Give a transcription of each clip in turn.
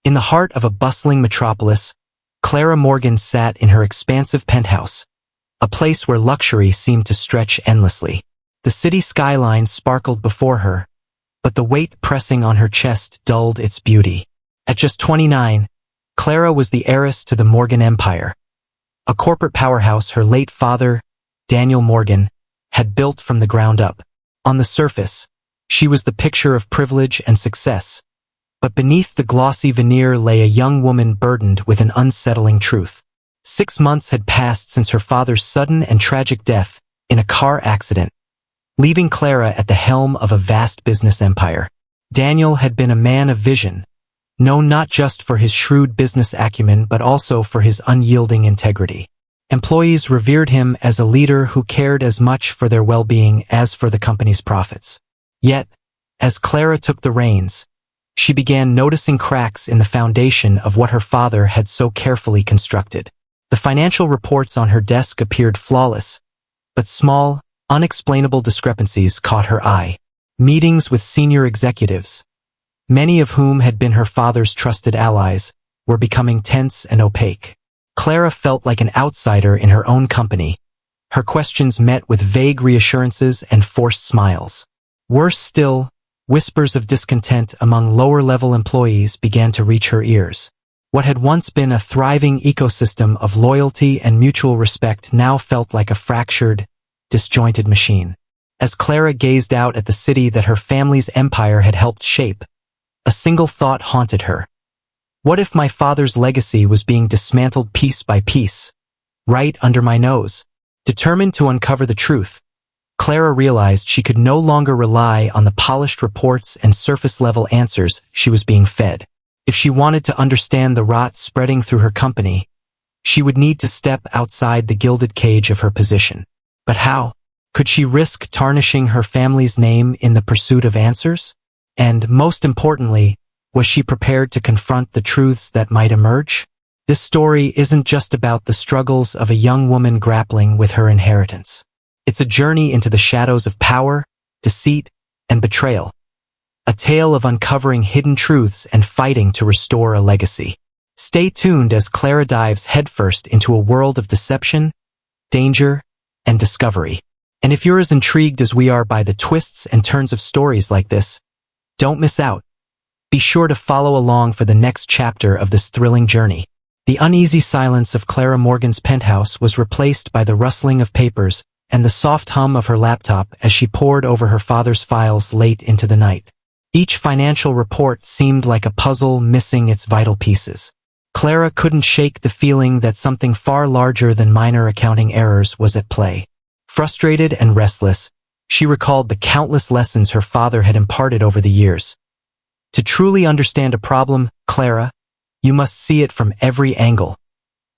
In the heart of a bustling metropolis, Clara Morgan sat in her expansive penthouse, a place where luxury seemed to stretch endlessly. The city skyline sparkled before her, but the weight pressing on her chest dulled its beauty. At just 29, Clara was the heiress to the Morgan Empire, a corporate powerhouse her late father, Daniel Morgan, had built from the ground up. On the surface, she was the picture of privilege and success, but beneath the glossy veneer lay a young woman burdened with an unsettling truth. 6 months had passed since her father's sudden and tragic death in a car accident, leaving Clara at the helm of a vast business empire. Daniel had been a man of vision, known not just for his shrewd business acumen but also for his unyielding integrity. Employees revered him as a leader who cared as much for their well-being as for the company's profits. Yet, as Clara took the reins, she began noticing cracks in the foundation of what her father had so carefully constructed. The financial reports on her desk appeared flawless, but small, unexplainable discrepancies caught her eye. Meetings with senior executives, many of whom had been her father's trusted allies, were becoming tense and opaque. Clara felt like an outsider in her own company, her questions met with vague reassurances and forced smiles. Worse still, whispers of discontent among lower-level employees began to reach her ears. What had once been a thriving ecosystem of loyalty and mutual respect now felt like a fractured, disjointed machine. As Clara gazed out at the city that her family's empire had helped shape, a single thought haunted her. What if my father's legacy was being dismantled piece by piece, right under my nose? Determined to uncover the truth, Clara realized she could no longer rely on the polished reports and surface-level answers she was being fed. If she wanted to understand the rot spreading through her company, she would need to step outside the gilded cage of her position. But how? Could she risk tarnishing her family's name in the pursuit of answers? And, most importantly, was she prepared to confront the truths that might emerge? This story isn't just about the struggles of a young woman grappling with her inheritance. It's a journey into the shadows of power, deceit, and betrayal. A tale of uncovering hidden truths and fighting to restore a legacy. Stay tuned as Clara dives headfirst into a world of deception, danger, and discovery. And if you're as intrigued as we are by the twists and turns of stories like this, don't miss out. Be sure to follow along for the next chapter of this thrilling journey. The uneasy silence of Clara Morgan's penthouse was replaced by the rustling of papers and the soft hum of her laptop as she pored over her father's files late into the night. Each financial report seemed like a puzzle missing its vital pieces. Clara couldn't shake the feeling that something far larger than minor accounting errors was at play. Frustrated and restless, she recalled the countless lessons her father had imparted over the years. To truly understand a problem, Clara, you must see it from every angle,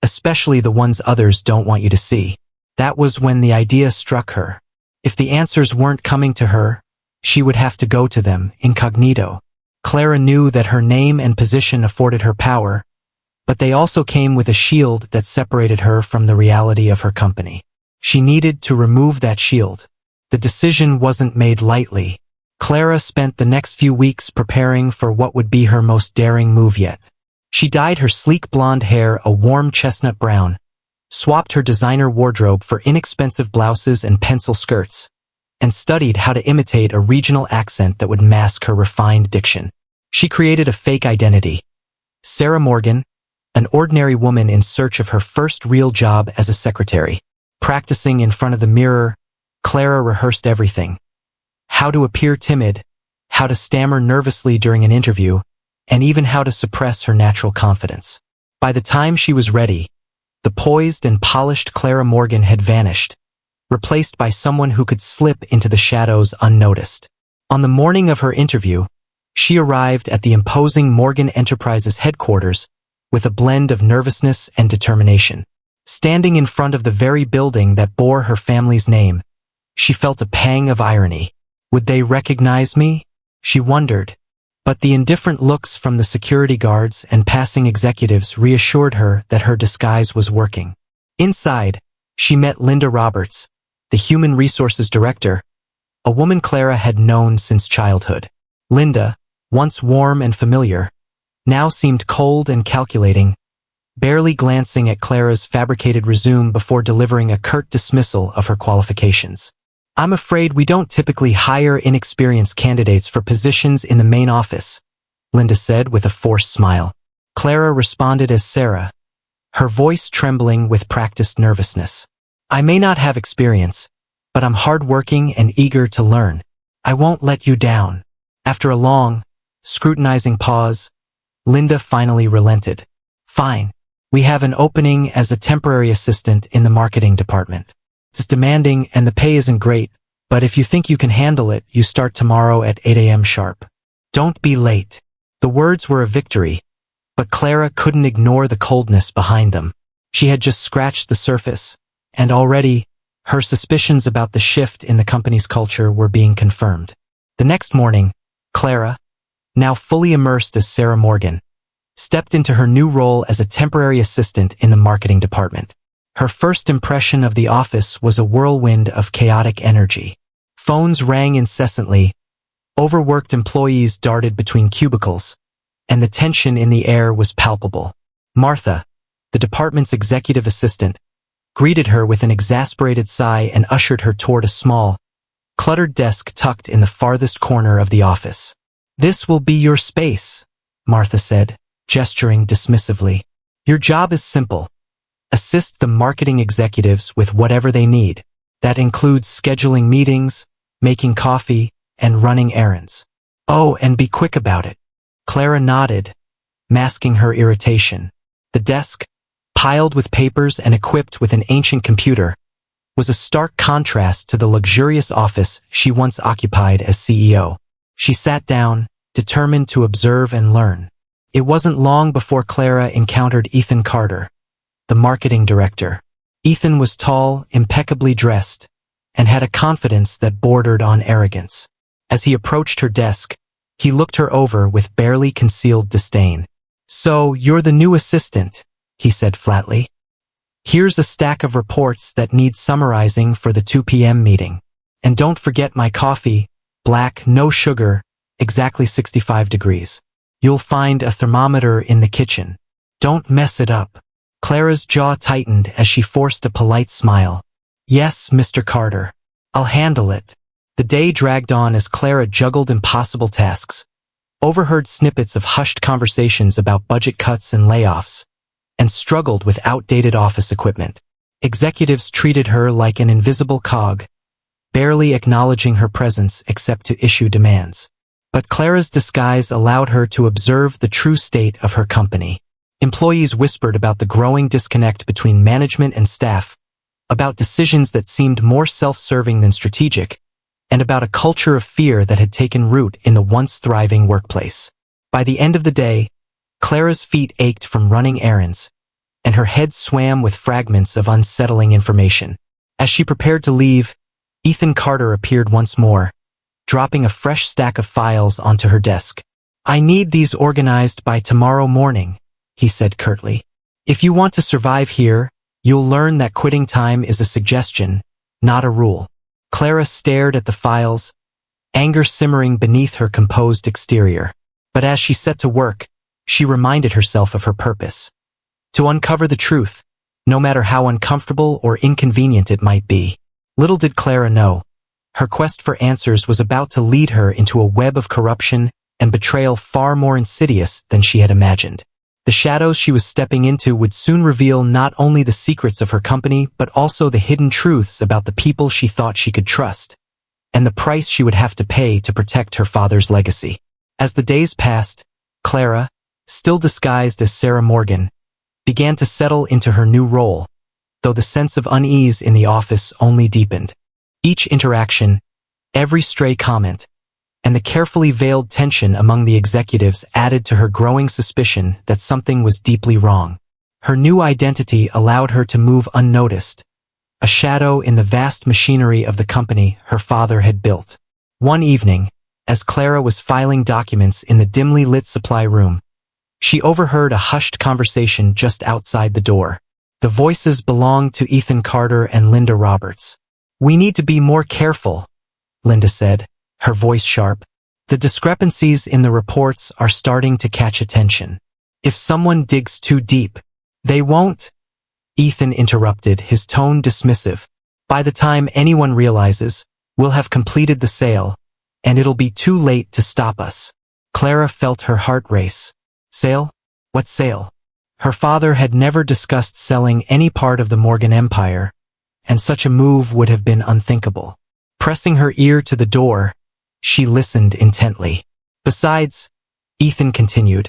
especially the ones others don't want you to see. That was when the idea struck her. If the answers weren't coming to her, she would have to go to them incognito. Clara knew that her name and position afforded her power, but they also came with a shield that separated her from the reality of her company. She needed to remove that shield. The decision wasn't made lightly. Clara spent the next few weeks preparing for what would be her most daring move yet. She dyed her sleek blonde hair a warm chestnut brown, swapped her designer wardrobe for inexpensive blouses and pencil skirts, and studied how to imitate a regional accent that would mask her refined diction. She created a fake identity. Sarah Morgan, an ordinary woman in search of her first real job as a secretary. Practicing in front of the mirror, Clara rehearsed everything. How to appear timid, how to stammer nervously during an interview, and even how to suppress her natural confidence. By the time she was ready, the poised and polished Clara Morgan had vanished, replaced by someone who could slip into the shadows unnoticed. On the morning of her interview, she arrived at the imposing Morgan Enterprises headquarters with a blend of nervousness and determination. Standing in front of the very building that bore her family's name, she felt a pang of irony. Would they recognize me? She wondered. But the indifferent looks from the security guards and passing executives reassured her that her disguise was working. Inside, she met Linda Roberts, the Human Resources Director, a woman Clara had known since childhood. Linda, once warm and familiar, now seemed cold and calculating, barely glancing at Clara's fabricated resume before delivering a curt dismissal of her qualifications. "I'm afraid we don't typically hire inexperienced candidates for positions in the main office," Linda said with a forced smile. Clara responded as Sarah, her voice trembling with practiced nervousness. "I may not have experience, but I'm hardworking and eager to learn. I won't let you down." After a long, scrutinizing pause, Linda finally relented. "Fine. We have an opening as a temporary assistant in the marketing department. It's demanding and the pay isn't great, but if you think you can handle it, you start tomorrow at 8 a.m. sharp. Don't be late." The words were a victory, but Clara couldn't ignore the coldness behind them. She had just scratched the surface, and already, her suspicions about the shift in the company's culture were being confirmed. The next morning, Clara, now fully immersed as Sarah Morgan, stepped into her new role as a temporary assistant in the marketing department. Her first impression of the office was a whirlwind of chaotic energy. Phones rang incessantly, overworked employees darted between cubicles, and the tension in the air was palpable. Martha, the department's executive assistant, greeted her with an exasperated sigh and ushered her toward a small, cluttered desk tucked in the farthest corner of the office. "This will be your space," Martha said, gesturing dismissively. "Your job is simple. Assist the marketing executives with whatever they need. That includes scheduling meetings, making coffee, and running errands. Oh, and be quick about it." Clara nodded, masking her irritation. The desk, piled with papers and equipped with an ancient computer, was a stark contrast to the luxurious office she once occupied as CEO. She sat down, determined to observe and learn. It wasn't long before Clara encountered Ethan Carter, the marketing director. Ethan was tall, impeccably dressed, and had a confidence that bordered on arrogance. As he approached her desk, he looked her over with barely concealed disdain. "So, you're the new assistant," he said flatly. "Here's a stack of reports that need summarizing for the 2 p.m. meeting. And don't forget my coffee, black, no sugar, exactly 65 degrees. You'll find a thermometer in the kitchen. Don't mess it up." Clara's jaw tightened as she forced a polite smile. "Yes, Mr. Carter. I'll handle it." The day dragged on as Clara juggled impossible tasks, overheard snippets of hushed conversations about budget cuts and layoffs, and struggled with outdated office equipment. Executives treated her like an invisible cog, barely acknowledging her presence except to issue demands. But Clara's disguise allowed her to observe the true state of her company. Employees whispered about the growing disconnect between management and staff, about decisions that seemed more self-serving than strategic, and about a culture of fear that had taken root in the once thriving workplace. By the end of the day, Clara's feet ached from running errands, and her head swam with fragments of unsettling information. As she prepared to leave, Ethan Carter appeared once more, dropping a fresh stack of files onto her desk. "I need these organized by tomorrow morning," he said curtly. "If you want to survive here, you'll learn that quitting time is a suggestion, not a rule." Clara stared at the files, anger simmering beneath her composed exterior. But as she set to work, she reminded herself of her purpose: to uncover the truth, no matter how uncomfortable or inconvenient it might be. Little did Clara know, her quest for answers was about to lead her into a web of corruption and betrayal far more insidious than she had imagined. The shadows she was stepping into would soon reveal not only the secrets of her company, but also the hidden truths about the people she thought she could trust, and the price she would have to pay to protect her father's legacy. As the days passed, Clara, still disguised as Sarah Morgan, began to settle into her new role, though the sense of unease in the office only deepened. Each interaction, every stray comment, and the carefully veiled tension among the executives added to her growing suspicion that something was deeply wrong. Her new identity allowed her to move unnoticed, a shadow in the vast machinery of the company her father had built. One evening, as Clara was filing documents in the dimly lit supply room, she overheard a hushed conversation just outside the door. The voices belonged to Ethan Carter and Linda Roberts. "We need to be more careful," Linda said, her voice sharp. The discrepancies in the reports are starting to catch attention. If someone digs too deep, they won't. Ethan interrupted, his tone dismissive. By the time anyone realizes, we'll have completed the sale, and it'll be too late to stop us. Clara felt her heart race. Sale? What sale? Her father had never discussed selling any part of the Morgan empire, and such a move would have been unthinkable. Pressing her ear to the door, she listened intently. Besides, Ethan continued,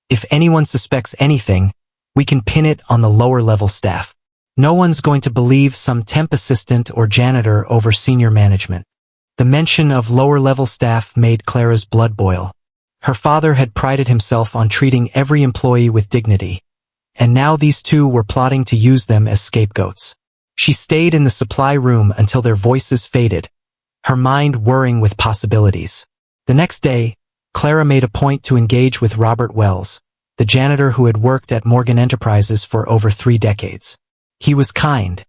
if anyone suspects anything, we can pin it on the lower-level staff. No one's going to believe some temp assistant or janitor over senior management. The mention of lower-level staff made Clara's blood boil. Her father had prided himself on treating every employee with dignity, and now these two were plotting to use them as scapegoats. She stayed in the supply room until their voices faded, her mind whirring with possibilities. The next day, Clara made a point to engage with Robert Wells, the janitor who had worked at Morgan Enterprises for over 3 decades. He was kind,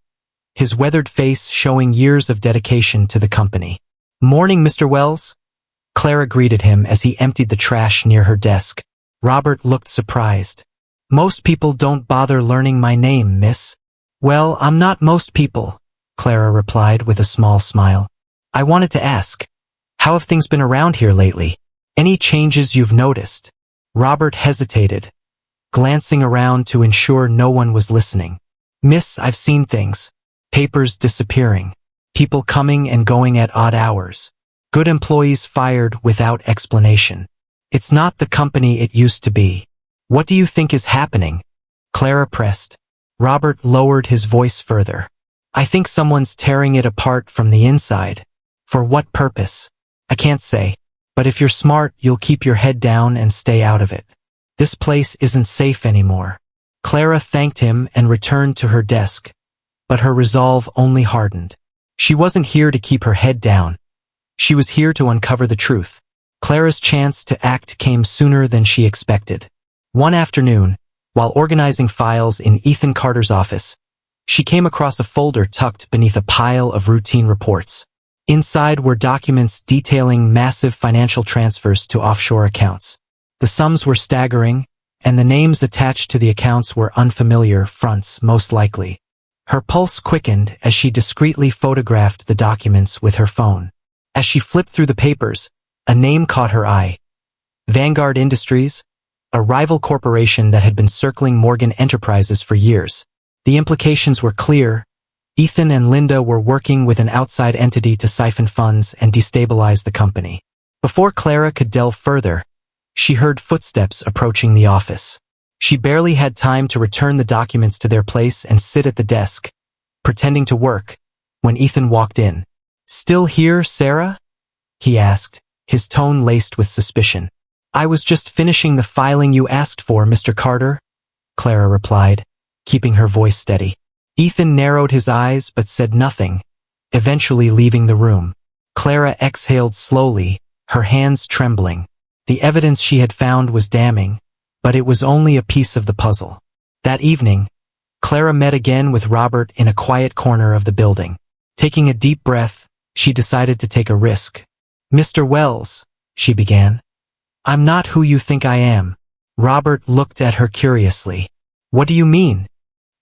his weathered face showing years of dedication to the company. "Morning, Mr. Wells." Clara greeted him as he emptied the trash near her desk. Robert looked surprised. "Most people don't bother learning my name, miss." "Well, I'm not most people," Clara replied with a small smile. "I wanted to ask, how have things been around here lately? Any changes you've noticed?" Robert hesitated, glancing around to ensure no one was listening. "Miss, I've seen things. Papers disappearing. People coming and going at odd hours. Good employees fired without explanation. It's not the company it used to be." "What do you think is happening?" Clara pressed. Robert lowered his voice further. "I think someone's tearing it apart from the inside. For what purpose? I can't say. But if you're smart, you'll keep your head down and stay out of it. This place isn't safe anymore." Clara thanked him and returned to her desk, but her resolve only hardened. She wasn't here to keep her head down. She was here to uncover the truth. Clara's chance to act came sooner than she expected. One afternoon, while organizing files in Ethan Carter's office, she came across a folder tucked beneath a pile of routine reports. Inside were documents detailing massive financial transfers to offshore accounts. The sums were staggering, and the names attached to the accounts were unfamiliar fronts, most likely. Her pulse quickened as she discreetly photographed the documents with her phone. As she flipped through the papers, a name caught her eye. Vanguard Industries, a rival corporation that had been circling Morgan Enterprises for years. The implications were clear. Ethan and Linda were working with an outside entity to siphon funds and destabilize the company. Before Clara could delve further, she heard footsteps approaching the office. She barely had time to return the documents to their place and sit at the desk, pretending to work, when Ethan walked in. "Still here, Sarah?" he asked, his tone laced with suspicion. "I was just finishing the filing you asked for, Mr. Carter," Clara replied, keeping her voice steady. Ethan narrowed his eyes but said nothing, eventually leaving the room. Clara exhaled slowly, her hands trembling. The evidence she had found was damning, but it was only a piece of the puzzle. That evening, Clara met again with Robert in a quiet corner of the building. Taking a deep breath, she decided to take a risk. "Mr. Wells," she began. "I'm not who you think I am." Robert looked at her curiously. "What do you mean?"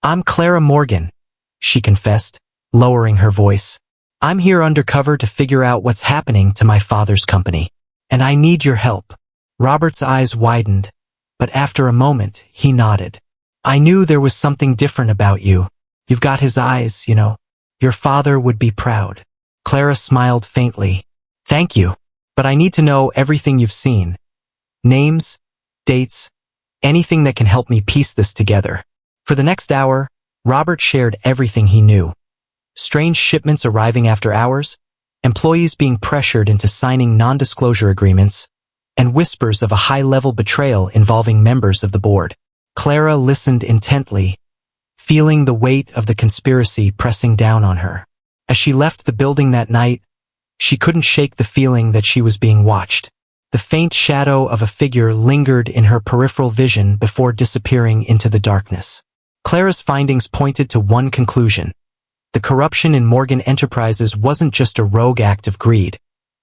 "I'm Clara Morgan," she confessed, lowering her voice. "I'm here undercover to figure out what's happening to my father's company, and I need your help." Robert's eyes widened, but after a moment, he nodded. "I knew there was something different about you. You've got his eyes, you know. Your father would be proud." Clara smiled faintly. "Thank you, but I need to know everything you've seen. Names, dates, anything that can help me piece this together." For the next hour, Robert shared everything he knew. Strange shipments arriving after hours, employees being pressured into signing non-disclosure agreements, and whispers of a high-level betrayal involving members of the board. Clara listened intently, feeling the weight of the conspiracy pressing down on her. As she left the building that night, she couldn't shake the feeling that she was being watched. The faint shadow of a figure lingered in her peripheral vision before disappearing into the darkness. Clara's findings pointed to one conclusion. The corruption in Morgan Enterprises wasn't just a rogue act of greed.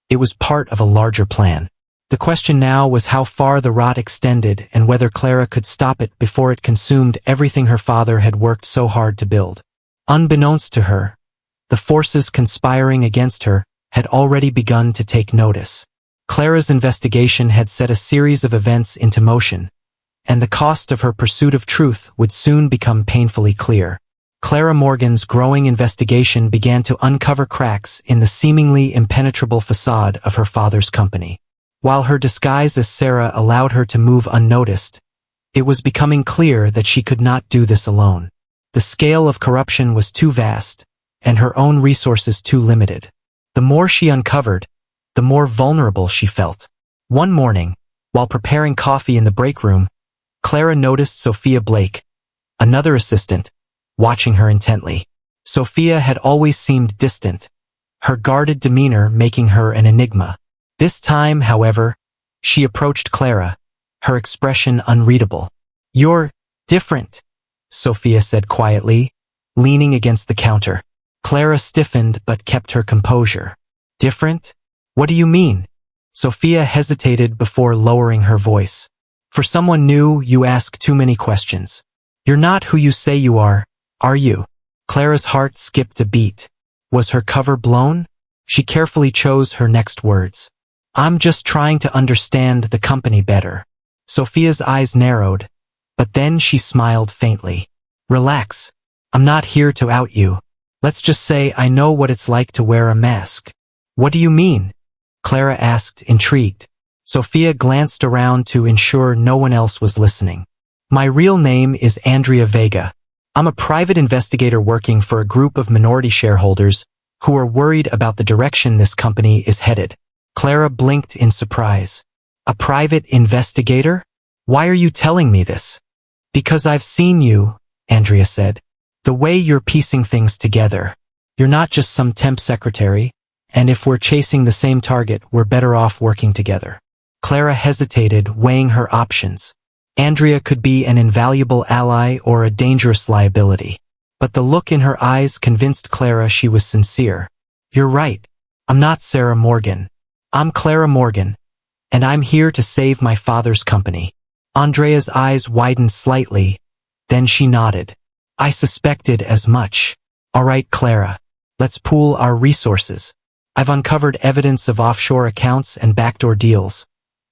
It was part of a larger plan. The question now was how far the rot extended and whether Clara could stop it before it consumed everything her father had worked so hard to build. Unbeknownst to her, the forces conspiring against her had already begun to take notice. Clara's investigation had set a series of events into motion, and the cost of her pursuit of truth would soon become painfully clear. Clara Morgan's growing investigation began to uncover cracks in the seemingly impenetrable facade of her father's company. While her disguise as Sarah allowed her to move unnoticed, it was becoming clear that she could not do this alone. The scale of corruption was too vast, and her own resources too limited. The more she uncovered, the more vulnerable she felt. One morning, while preparing coffee in the break room, Clara noticed Sophia Blake, another assistant, watching her intently. Sophia had always seemed distant, her guarded demeanor making her an enigma. This time, however, she approached Clara, her expression unreadable. "You're different," Sophia said quietly, leaning against the counter. Clara stiffened but kept her composure. "Different? What do you mean?" Sophia hesitated before lowering her voice. "For someone new, you ask too many questions. You're not who you say you are you?" Clara's heart skipped a beat. Was her cover blown? She carefully chose her next words. "I'm just trying to understand the company better." Sophia's eyes narrowed, but then she smiled faintly. "Relax. I'm not here to out you. Let's just say I know what it's like to wear a mask." "What do you mean?" Clara asked, intrigued. Sophia glanced around to ensure no one else was listening. "My real name is Andrea Vega. I'm a private investigator working for a group of minority shareholders who are worried about the direction this company is headed." Clara blinked in surprise. "A private investigator? Why are you telling me this?" "Because I've seen you," Andrea said. "The way you're piecing things together. You're not just some temp secretary, and if we're chasing the same target, we're better off working together." Clara hesitated, weighing her options. Andrea could be an invaluable ally or a dangerous liability. But the look in her eyes convinced Clara she was sincere. "You're right. I'm not Sarah Morgan. I'm Clara Morgan, and I'm here to save my father's company." Andrea's eyes widened slightly, then she nodded. "I suspected as much. All right, Clara, let's pool our resources. I've uncovered evidence of offshore accounts and backdoor deals,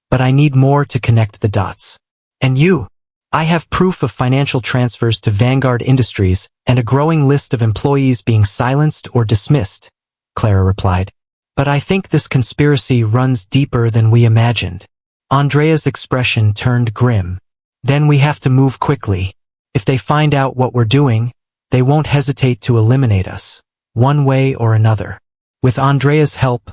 but I need more to connect the dots. And you? I have proof of financial transfers to Vanguard Industries and a growing list of employees being silenced or dismissed," Clara replied. "But I think this conspiracy runs deeper than we imagined." Andrea's expression turned grim. "Then we have to move quickly. If they find out what we're doing, they won't hesitate to eliminate us, one way or another." With Andrea's help,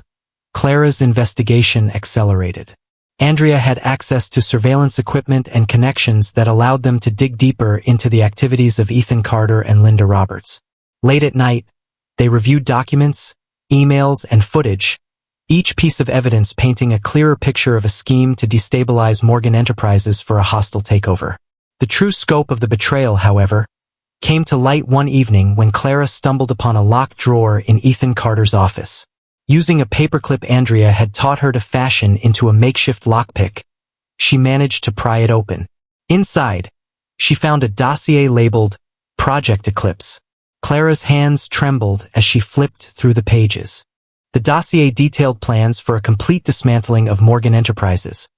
Clara's investigation accelerated. Andrea had access to surveillance equipment and connections that allowed them to dig deeper into the activities of Ethan Carter and Linda Roberts. Late at night, they reviewed documents, emails, and footage, each piece of evidence painting a clearer picture of a scheme to destabilize Morgan Enterprises for a hostile takeover. The true scope of the betrayal, however, came to light one evening when Clara stumbled upon a locked drawer in Ethan Carter's office. Using a paperclip Andrea had taught her to fashion into a makeshift lockpick, she managed to pry it open. Inside, she found a dossier labeled Project Eclipse. Clara's hands trembled as she flipped through the pages. The dossier detailed plans for a complete dismantling of Morgan Enterprises,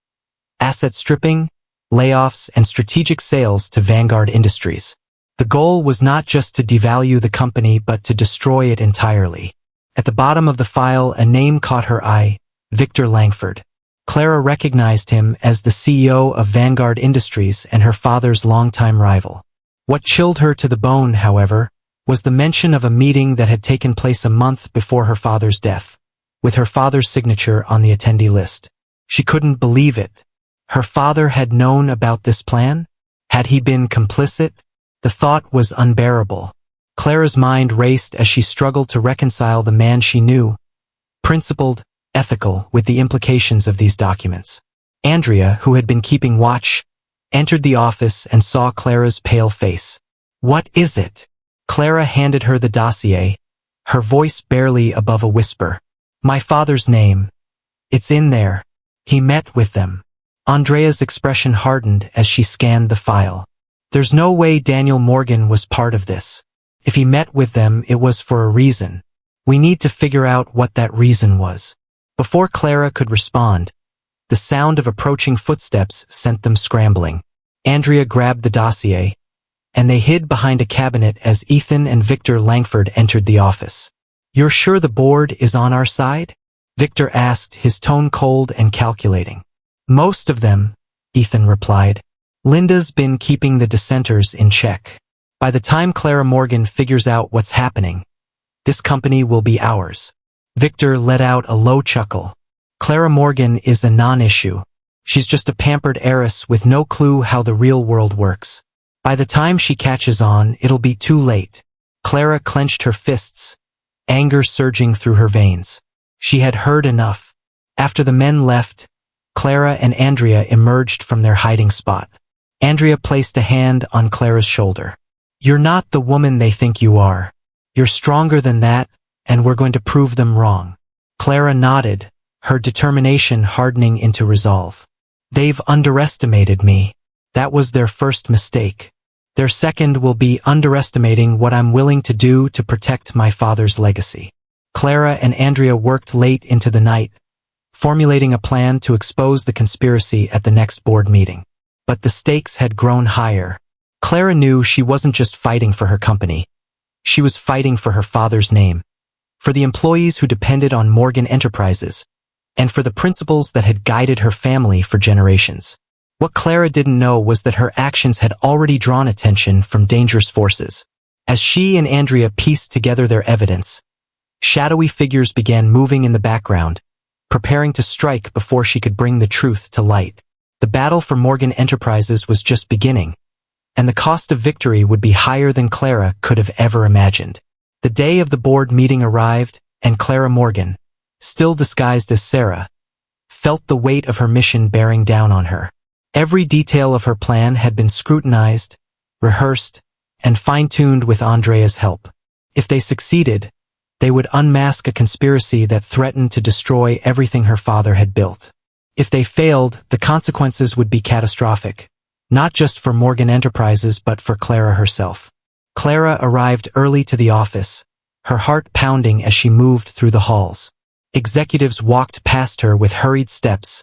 asset stripping, layoffs, and strategic sales to Vanguard Industries. The goal was not just to devalue the company but to destroy it entirely. At the bottom of the file, a name caught her eye, Victor Langford. Clara recognized him as the CEO of Vanguard Industries and her father's longtime rival. What chilled her to the bone, however, was the mention of a meeting that had taken place a month before her father's death, with her father's signature on the attendee list. She couldn't believe it. Her father had known about this plan? Had he been complicit? The thought was unbearable. Clara's mind raced as she struggled to reconcile the man she knew, principled, ethical, with the implications of these documents. Andrea, who had been keeping watch, entered the office and saw Clara's pale face. "What is it?" Clara handed her the dossier, her voice barely above a whisper. "My father's name, It's in there. He met with them. Andrea's expression hardened as she scanned the file. There's no way Daniel Morgan was part of this. If he met with them, it was for a reason. We need to figure out what that reason was. Before Clara could respond, the sound of approaching footsteps sent them scrambling. Andrea grabbed the dossier, and they hid behind a cabinet as Ethan and Victor Langford entered the office. "You're sure the board is on our side?" Victor asked, his tone cold and calculating. "Most of them," Ethan replied. "Linda's been keeping the dissenters in check. By the time Clara Morgan figures out what's happening, this company will be ours." Victor let out a low chuckle. Clara Morgan is a non-issue. She's just a pampered heiress with no clue how the real world works. By the time she catches on, it'll be too late. Clara clenched her fists, anger surging through her veins. She had heard enough. After the men left, Clara and Andrea emerged from their hiding spot. Andrea placed a hand on Clara's shoulder. "You're not the woman they think you are. You're stronger than that, and we're going to prove them wrong." Clara nodded, her determination hardening into resolve. "They've underestimated me. That was their first mistake. Their second will be underestimating what I'm willing to do to protect my father's legacy." Clara and Andrea worked late into the night, formulating a plan to expose the conspiracy at the next board meeting. But the stakes had grown higher. Clara knew she wasn't just fighting for her company. She was fighting for her father's name, for the employees who depended on Morgan Enterprises, and for the principles that had guided her family for generations. What Clara didn't know was that her actions had already drawn attention from dangerous forces. As she and Andrea pieced together their evidence, shadowy figures began moving in the background, preparing to strike before she could bring the truth to light. The battle for Morgan Enterprises was just beginning, and the cost of victory would be higher than Clara could have ever imagined. The day of the board meeting arrived, and Clara Morgan, still disguised as Sarah, felt the weight of her mission bearing down on her. Every detail of her plan had been scrutinized, rehearsed, and fine-tuned with Andrea's help. If they succeeded, they would unmask a conspiracy that threatened to destroy everything her father had built. If they failed, the consequences would be catastrophic, not just for Morgan Enterprises but for Clara herself. Clara arrived early to the office, her heart pounding as she moved through the halls. Executives walked past her with hurried steps,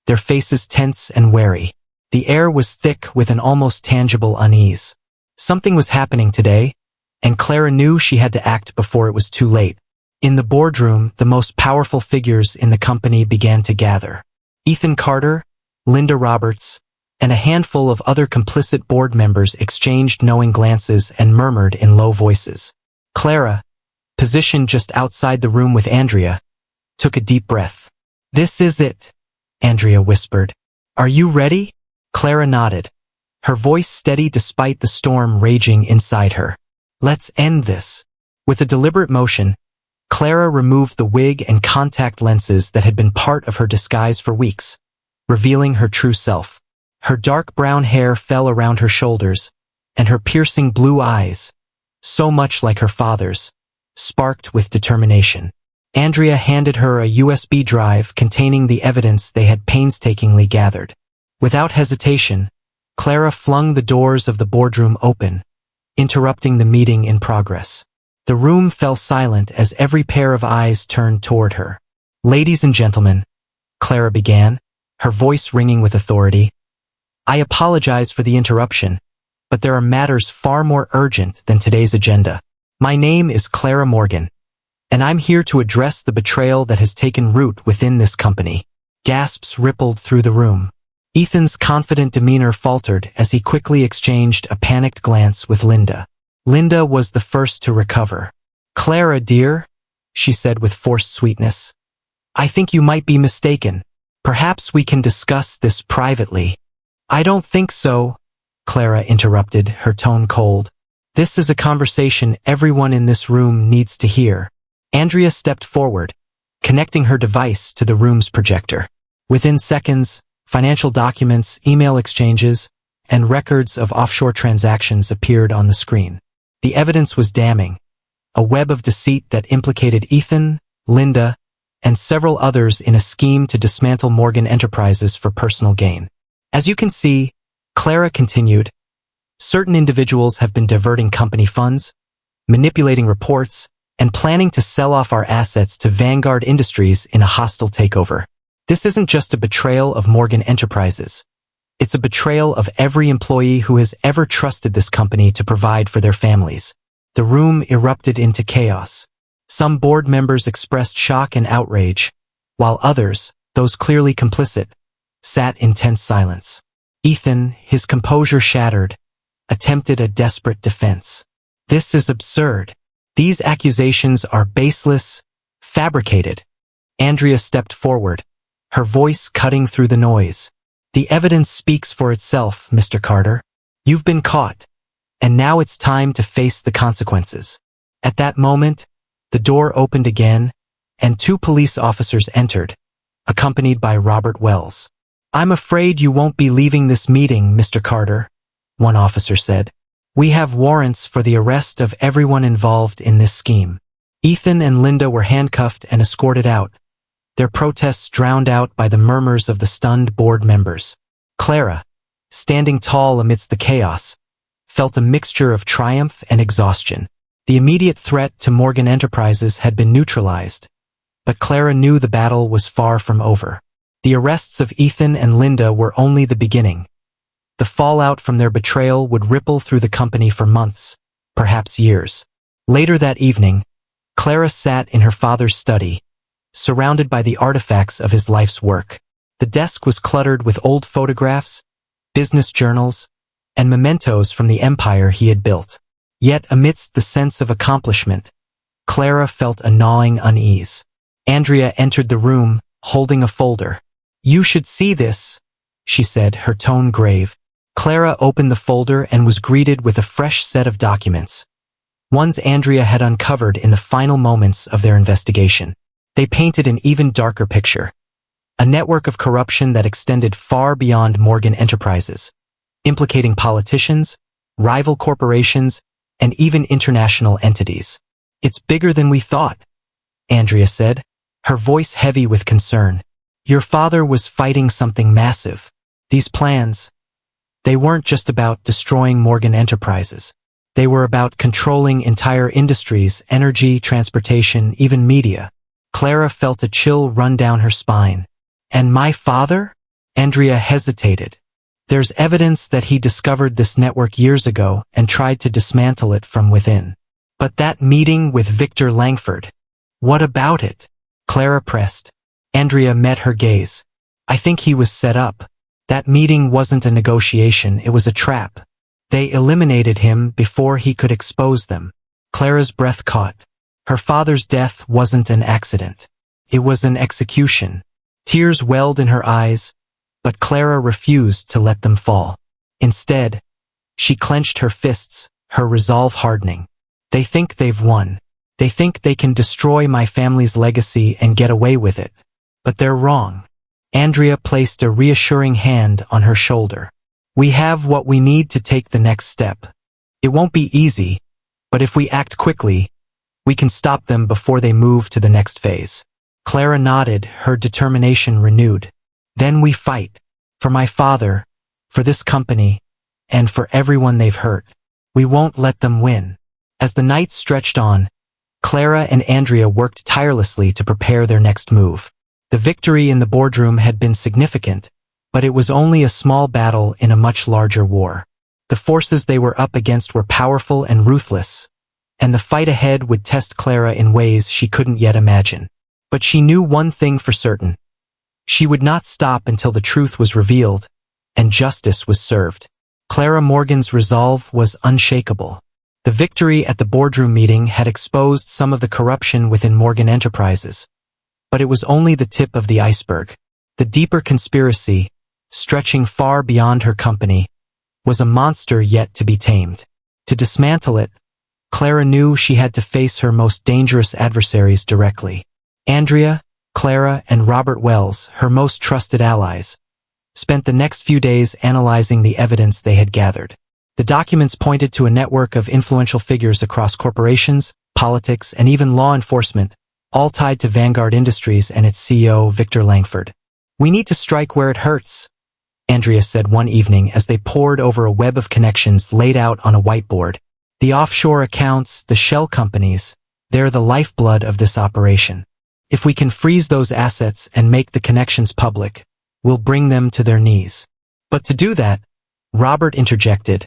their faces tense and wary. The air was thick with an almost tangible unease. Something was happening today, and Clara knew she had to act before it was too late. In the boardroom, the most powerful figures in the company began to gather. Ethan Carter, Linda Roberts, and a handful of other complicit board members exchanged knowing glances and murmured in low voices. Clara, positioned just outside the room with Andrea, took a deep breath. "This is it," Andrea whispered. "Are you ready?" Clara nodded, her voice steady despite the storm raging inside her. "Let's end this." With a deliberate motion, Clara removed the wig and contact lenses that had been part of her disguise for weeks, revealing her true self. Her dark brown hair fell around her shoulders, and her piercing blue eyes, so much like her father's, sparked with determination. Andrea handed her a USB drive containing the evidence they had painstakingly gathered. Without hesitation, Clara flung the doors of the boardroom open, interrupting the meeting in progress. The room fell silent as every pair of eyes turned toward her. "Ladies and gentlemen," Clara began, her voice ringing with authority, "I apologize for the interruption, but there are matters far more urgent than today's agenda. My name is Clara Morgan, and I'm here to address the betrayal that has taken root within this company." Gasps rippled through the room. Ethan's confident demeanor faltered as he quickly exchanged a panicked glance with Linda. Linda was the first to recover. "Clara, dear," she said with forced sweetness, "I think you might be mistaken. Perhaps we can discuss this privately." "I don't think so," Clara interrupted, her tone cold. "This is a conversation everyone in this room needs to hear." Andrea stepped forward, connecting her device to the room's projector. Within seconds, financial documents, email exchanges, and records of offshore transactions appeared on the screen. The evidence was damning, a web of deceit that implicated Ethan, Linda, and several others in a scheme to dismantle Morgan Enterprises for personal gain. As you can see, Clara continued, certain individuals have been diverting company funds, manipulating reports, and planning to sell off our assets to Vanguard Industries in a hostile takeover. This isn't just a betrayal of Morgan Enterprises. It's a betrayal of every employee who has ever trusted this company to provide for their families. The room erupted into chaos. Some board members expressed shock and outrage, while others, those clearly complicit, sat in tense silence. Ethan, his composure shattered, attempted a desperate defense. This is absurd. These accusations are baseless, fabricated. Andrea stepped forward, her voice cutting through the noise. The evidence speaks for itself, Mr. Carter. You've been caught, and now it's time to face the consequences. At that moment, the door opened again, and 2 police officers entered, accompanied by Robert Wells. I'm afraid you won't be leaving this meeting, Mr. Carter, one officer said. We have warrants for the arrest of everyone involved in this scheme. Ethan and Linda were handcuffed and escorted out, their protests drowned out by the murmurs of the stunned board members. Clara, standing tall amidst the chaos, felt a mixture of triumph and exhaustion. The immediate threat to Morgan Enterprises had been neutralized, but Clara knew the battle was far from over. The arrests of Ethan and Linda were only the beginning. The fallout from their betrayal would ripple through the company for months, perhaps years. Later that evening, Clara sat in her father's study, surrounded by the artifacts of his life's work. The desk was cluttered with old photographs, business journals, and mementos from the empire he had built. Yet amidst the sense of accomplishment, Clara felt a gnawing unease. Andrea entered the room, holding a folder. You should see this, she said, her tone grave. Clara opened the folder and was greeted with a fresh set of documents. Ones Andrea had uncovered in the final moments of their investigation. They painted an even darker picture. A network of corruption that extended far beyond Morgan Enterprises, implicating politicians, rival corporations, and even international entities. It's bigger than we thought, Andrea said, her voice heavy with concern. Your father was fighting something massive. These plans, they weren't just about destroying Morgan Enterprises. They were about controlling entire industries, energy, transportation, even media. Clara felt a chill run down her spine. And my father? Andrea hesitated. There's evidence that he discovered this network years ago and tried to dismantle it from within. But that meeting with Victor Langford, what about it? Clara pressed. Andrea met her gaze. I think he was set up. That meeting wasn't a negotiation, it was a trap. They eliminated him before he could expose them. Clara's breath caught. Her father's death wasn't an accident. It was an execution. Tears welled in her eyes, but Clara refused to let them fall. Instead, she clenched her fists, her resolve hardening. They think they've won. They think they can destroy my family's legacy and get away with it. But they're wrong. Andrea placed a reassuring hand on her shoulder. We have what we need to take the next step. It won't be easy, but if we act quickly, we can stop them before they move to the next phase. Clara nodded, her determination renewed. Then we fight. For my father, for this company, and for everyone they've hurt. We won't let them win. As the night stretched on, Clara and Andrea worked tirelessly to prepare their next move. The victory in the boardroom had been significant, but it was only a small battle in a much larger war. The forces they were up against were powerful and ruthless, and the fight ahead would test Clara in ways she couldn't yet imagine. But she knew one thing for certain. She would not stop until the truth was revealed, and justice was served. Clara Morgan's resolve was unshakable. The victory at the boardroom meeting had exposed some of the corruption within Morgan Enterprises, but it was only the tip of the iceberg. The deeper conspiracy, stretching far beyond her company, was a monster yet to be tamed. To dismantle it, Clara knew she had to face her most dangerous adversaries directly. Andrea, Clara, and Robert Wells, her most trusted allies, spent the next few days analyzing the evidence they had gathered. The documents pointed to a network of influential figures across corporations, politics, and even law enforcement all tied to Vanguard Industries and its CEO, Victor Langford. "We need to strike where it hurts," Andrea said one evening as they pored over a web of connections laid out on a whiteboard. "The offshore accounts, the shell companies, they're the lifeblood of this operation. If we can freeze those assets and make the connections public, we'll bring them to their knees." "But to do that," Robert interjected,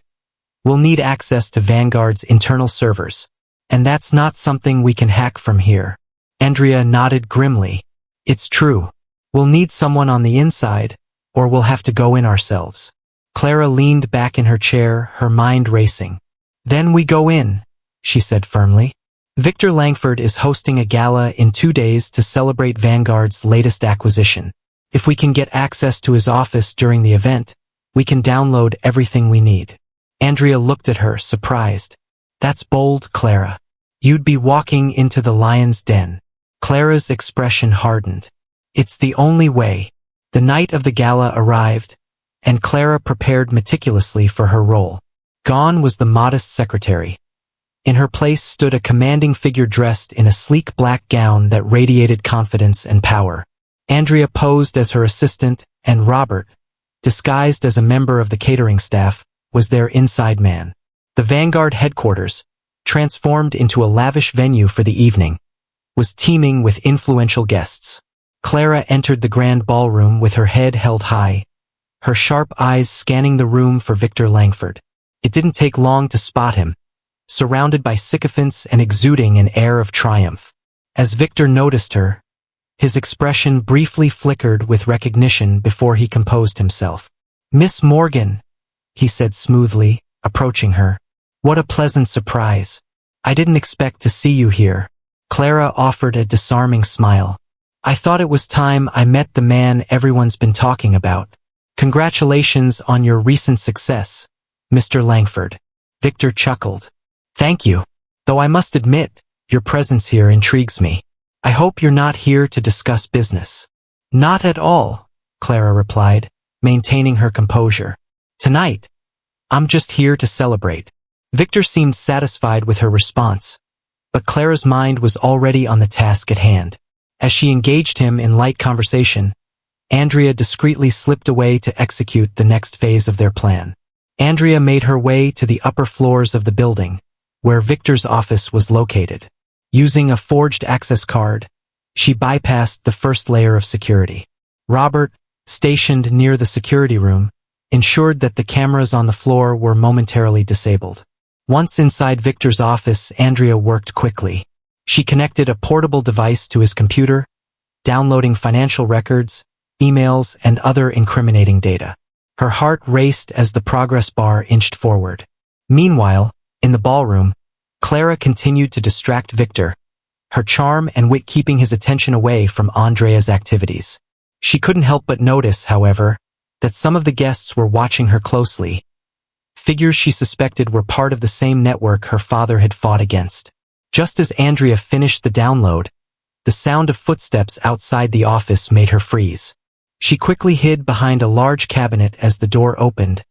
"we'll need access to Vanguard's internal servers. And that's not something we can hack from here." Andrea nodded grimly. "It's true. We'll need someone on the inside, or we'll have to go in ourselves." Clara leaned back in her chair, her mind racing. "Then we go in," she said firmly. "Victor Langford is hosting a gala in 2 days to celebrate Vanguard's latest acquisition. If we can get access to his office during the event, we can download everything we need." Andrea looked at her, surprised. "That's bold, Clara. You'd be walking into the lion's den." Clara's expression hardened. "It's the only way." The night of the gala arrived, and Clara prepared meticulously for her role. Gone was the modest secretary. In her place stood a commanding figure dressed in a sleek black gown that radiated confidence and power. Andrea posed as her assistant, and Robert, disguised as a member of the catering staff, was their inside man. The Vanguard headquarters, transformed into a lavish venue for the evening, was teeming with influential guests. Clara entered the grand ballroom with her head held high, her sharp eyes scanning the room for Victor Langford. It didn't take long to spot him, surrounded by sycophants and exuding an air of triumph. As Victor noticed her, his expression briefly flickered with recognition before he composed himself. "Miss Morgan," he said smoothly, approaching her. "What a pleasant surprise. I didn't expect to see you here." Clara offered a disarming smile. "I thought it was time I met the man everyone's been talking about. Congratulations on your recent success, Mr. Langford." Victor chuckled. "Thank you. Though I must admit, your presence here intrigues me. I hope you're not here to discuss business." "Not at all," Clara replied, maintaining her composure. "Tonight, I'm just here to celebrate." Victor seemed satisfied with her response, but Clara's mind was already on the task at hand. As she engaged him in light conversation, Andrea discreetly slipped away to execute the next phase of their plan. Andrea made her way to the upper floors of the building, where Victor's office was located. Using a forged access card, she bypassed the first layer of security. Robert, stationed near the security room, ensured that the cameras on the floor were momentarily disabled. Once inside Victor's office, Andrea worked quickly. She connected a portable device to his computer, downloading financial records, emails, and other incriminating data. Her heart raced as the progress bar inched forward. Meanwhile, in the ballroom, Clara continued to distract Victor, her charm and wit keeping his attention away from Andrea's activities. She couldn't help but notice, however, that some of the guests were watching her closely, figures she suspected were part of the same network her father had fought against. Just as Andrea finished the download, the sound of footsteps outside the office made her freeze. She quickly hid behind a large cabinet as the door opened,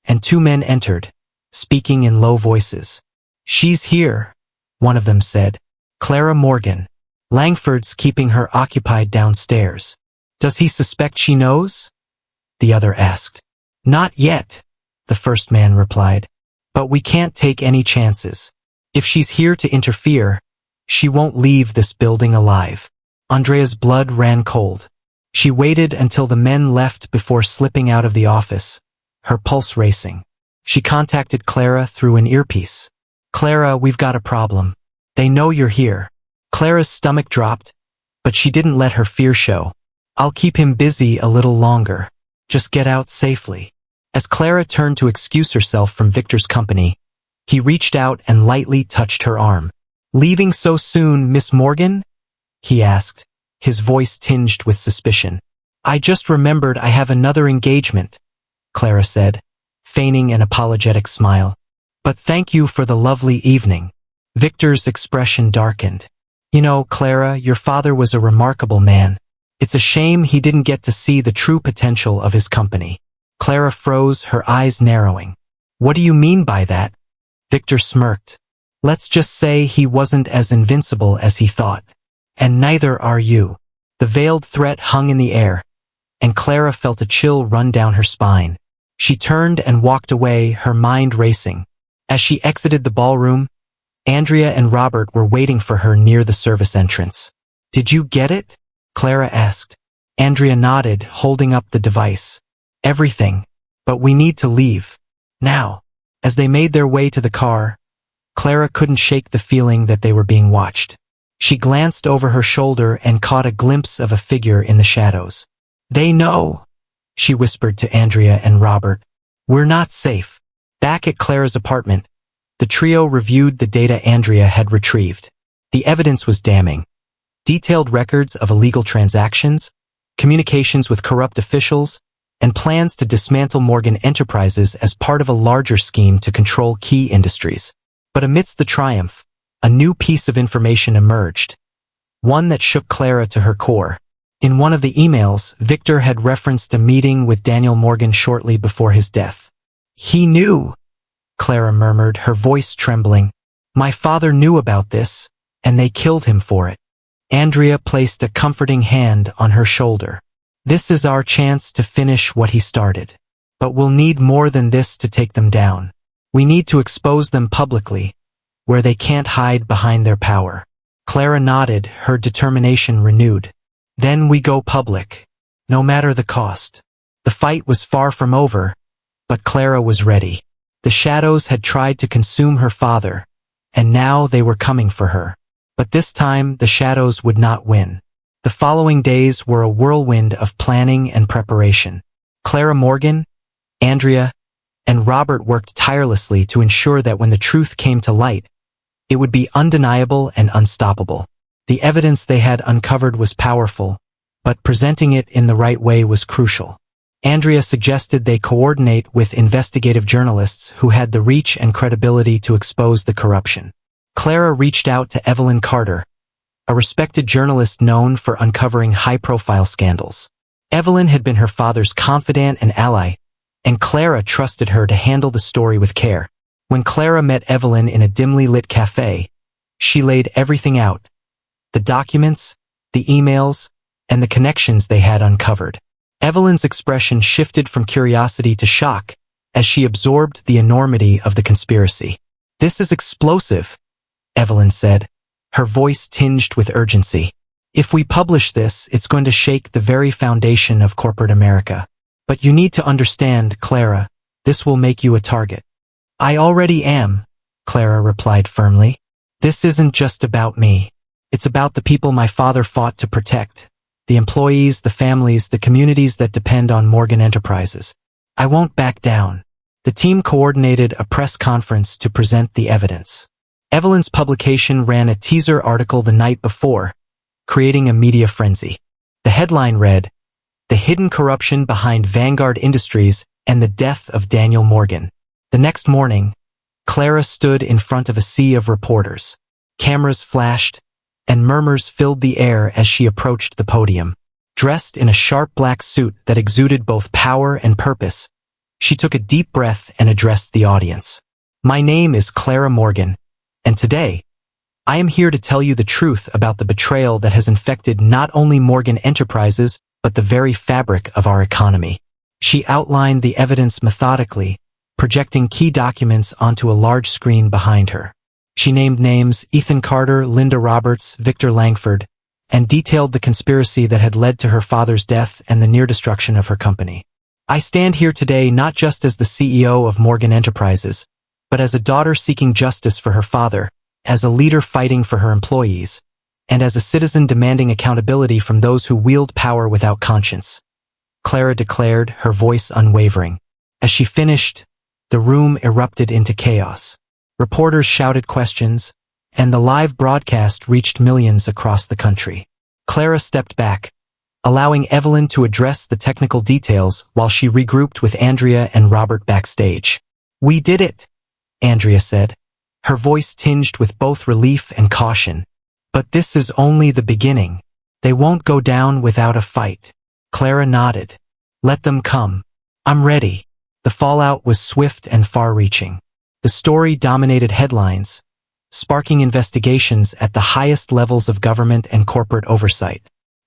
and 2 men entered, speaking in low voices. "She's here," one of them said. "Clara Morgan. Langford's keeping her occupied downstairs." "Does he suspect she knows?" the other asked. "Not yet," the first man replied. "But we can't take any chances. If she's here to interfere, she won't leave this building alive." Andrea's blood ran cold. She waited until the men left before slipping out of the office, her pulse racing. She contacted Clara through an earpiece. "Clara, we've got a problem. They know you're here." Clara's stomach dropped, but she didn't let her fear show. "I'll keep him busy a little longer. Just get out safely." As Clara turned to excuse herself from Victor's company, he reached out and lightly touched her arm. "Leaving so soon, Miss Morgan?" he asked, his voice tinged with suspicion. "I just remembered I have another engagement," Clara said, feigning an apologetic smile. "But thank you for the lovely evening." Victor's expression darkened. "You know, Clara, your father was a remarkable man. It's a shame he didn't get to see the true potential of his company." Clara froze, her eyes narrowing. "What do you mean by that?" Victor smirked. "Let's just say he wasn't as invincible as he thought." And neither are you. The veiled threat hung in the air, and Clara felt a chill run down her spine. She turned and walked away, her mind racing. As she exited the ballroom, Andrea and Robert were waiting for her near the service entrance. "Did you get it?" Clara asked. Andrea nodded, holding up the device. "Everything. But we need to leave. Now." As they made their way to the car, Clara couldn't shake the feeling that they were being watched. She glanced over her shoulder and caught a glimpse of a figure in the shadows. "They know," she whispered to Andrea and Robert. "We're not safe." Back at Clara's apartment, the trio reviewed the data Andrea had retrieved. The evidence was damning. Detailed records of illegal transactions, communications with corrupt officials, and plans to dismantle Morgan Enterprises as part of a larger scheme to control key industries. But amidst the triumph, a new piece of information emerged, one that shook Clara to her core. In one of the emails, Victor had referenced a meeting with Daniel Morgan shortly before his death. "He knew," Clara murmured, her voice trembling. "My father knew about this, and they killed him for it." Andrea placed a comforting hand on her shoulder. "This is our chance to finish what he started. But we'll need more than this to take them down. We need to expose them publicly, where they can't hide behind their power." Clara nodded, her determination renewed. "Then we go public, no matter the cost." The fight was far from over, but Clara was ready. The shadows had tried to consume her father, and now they were coming for her. But this time, the shadows would not win. The following days were a whirlwind of planning and preparation. Clara Morgan, Andrea, and Robert worked tirelessly to ensure that when the truth came to light, it would be undeniable and unstoppable. The evidence they had uncovered was powerful, but presenting it in the right way was crucial. Andrea suggested they coordinate with investigative journalists who had the reach and credibility to expose the corruption. Clara reached out to Evelyn Carter, a respected journalist known for uncovering high-profile scandals. Evelyn had been her father's confidant and ally, and Clara trusted her to handle the story with care. When Clara met Evelyn in a dimly lit cafe, she laid everything out: the documents, the emails, and the connections they had uncovered. Evelyn's expression shifted from curiosity to shock as she absorbed the enormity of the conspiracy. "This is explosive," Evelyn said, her voice tinged with urgency. "If we publish this, it's going to shake the very foundation of corporate America. But you need to understand, Clara, this will make you a target." "I already am," Clara replied firmly. "This isn't just about me. It's about the people my father fought to protect. The employees, the families, the communities that depend on Morgan Enterprises. I won't back down." The team coordinated a press conference to present the evidence. Evelyn's publication ran a teaser article the night before, creating a media frenzy. The headline read, "The Hidden Corruption Behind Vanguard Industries and the Death of Daniel Morgan." The next morning, Clara stood in front of a sea of reporters. Cameras flashed, and murmurs filled the air as she approached the podium. Dressed in a sharp black suit that exuded both power and purpose, she took a deep breath and addressed the audience. "My name is Clara Morgan, and today, I am here to tell you the truth about the betrayal that has infected not only Morgan Enterprises, but the very fabric of our economy." She outlined the evidence methodically, projecting key documents onto a large screen behind her. She named names: Ethan Carter, Linda Roberts, Victor Langford, and detailed the conspiracy that had led to her father's death and the near destruction of her company. "I stand here today not just as the CEO of Morgan Enterprises, but as a daughter seeking justice for her father, as a leader fighting for her employees, and as a citizen demanding accountability from those who wield power without conscience," Clara declared, her voice unwavering. As she finished, the room erupted into chaos. Reporters shouted questions, and the live broadcast reached millions across the country. Clara stepped back, allowing Evelyn to address the technical details while she regrouped with Andrea and Robert backstage. "We did it," Andrea said, her voice tinged with both relief and caution. "But this is only the beginning. They won't go down without a fight." Clara nodded. "Let them come. I'm ready." The fallout was swift and far-reaching. The story dominated headlines, sparking investigations at the highest levels of government and corporate oversight.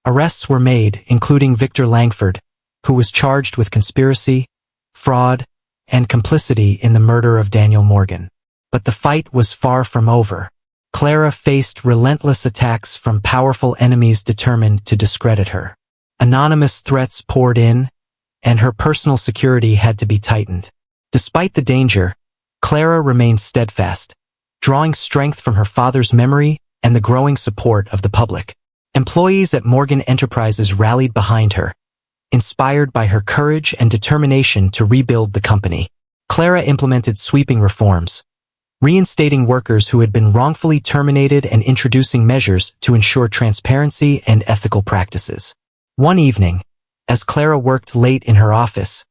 Arrests were made, including Victor Langford, who was charged with conspiracy, fraud, and complicity in the murder of Daniel Morgan. But the fight was far from over. Clara faced relentless attacks from powerful enemies determined to discredit her. Anonymous threats poured in, and her personal security had to be tightened. Despite the danger, Clara remained steadfast, drawing strength from her father's memory and the growing support of the public. Employees at Morgan Enterprises rallied behind her, inspired by her courage and determination to rebuild the company. Clara implemented sweeping reforms, reinstating workers who had been wrongfully terminated and introducing measures to ensure transparency and ethical practices. One evening, as Clara worked late in her office,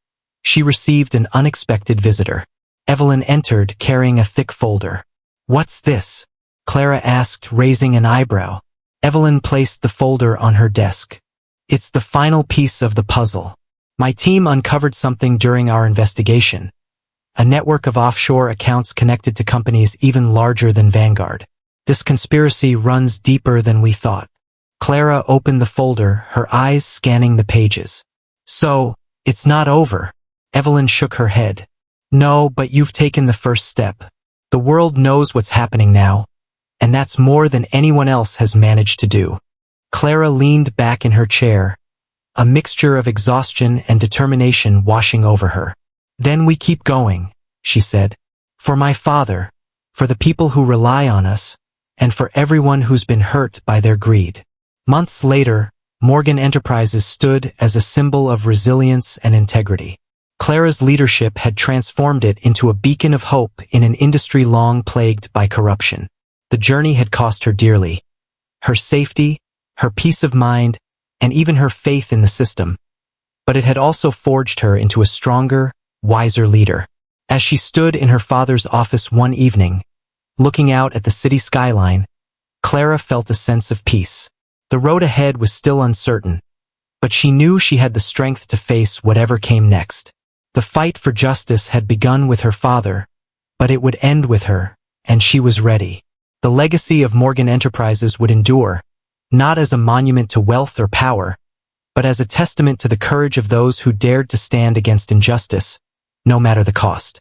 she received an unexpected visitor. Evelyn entered carrying a thick folder. "What's this?" Clara asked, raising an eyebrow. Evelyn placed the folder on her desk. "It's the final piece of the puzzle. My team uncovered something during our investigation. A network of offshore accounts connected to companies even larger than Vanguard. This conspiracy runs deeper than we thought." Clara opened the folder, her eyes scanning the pages. "So, it's not over." Evelyn shook her head. "No, but you've taken the first step. The world knows what's happening now, and that's more than anyone else has managed to do." Clara leaned back in her chair, a mixture of exhaustion and determination washing over her. "Then we keep going," she said. "For my father, for the people who rely on us, and for everyone who's been hurt by their greed." Months later, Morgan Enterprises stood as a symbol of resilience and integrity. Clara's leadership had transformed it into a beacon of hope in an industry long plagued by corruption. The journey had cost her dearly. Her safety, her peace of mind, and even her faith in the system. But it had also forged her into a stronger, wiser leader. As she stood in her father's office one evening, looking out at the city skyline, Clara felt a sense of peace. The road ahead was still uncertain, but she knew she had the strength to face whatever came next. The fight for justice had begun with her father, but it would end with her, and she was ready. The legacy of Morgan Enterprises would endure, not as a monument to wealth or power, but as a testament to the courage of those who dared to stand against injustice, no matter the cost.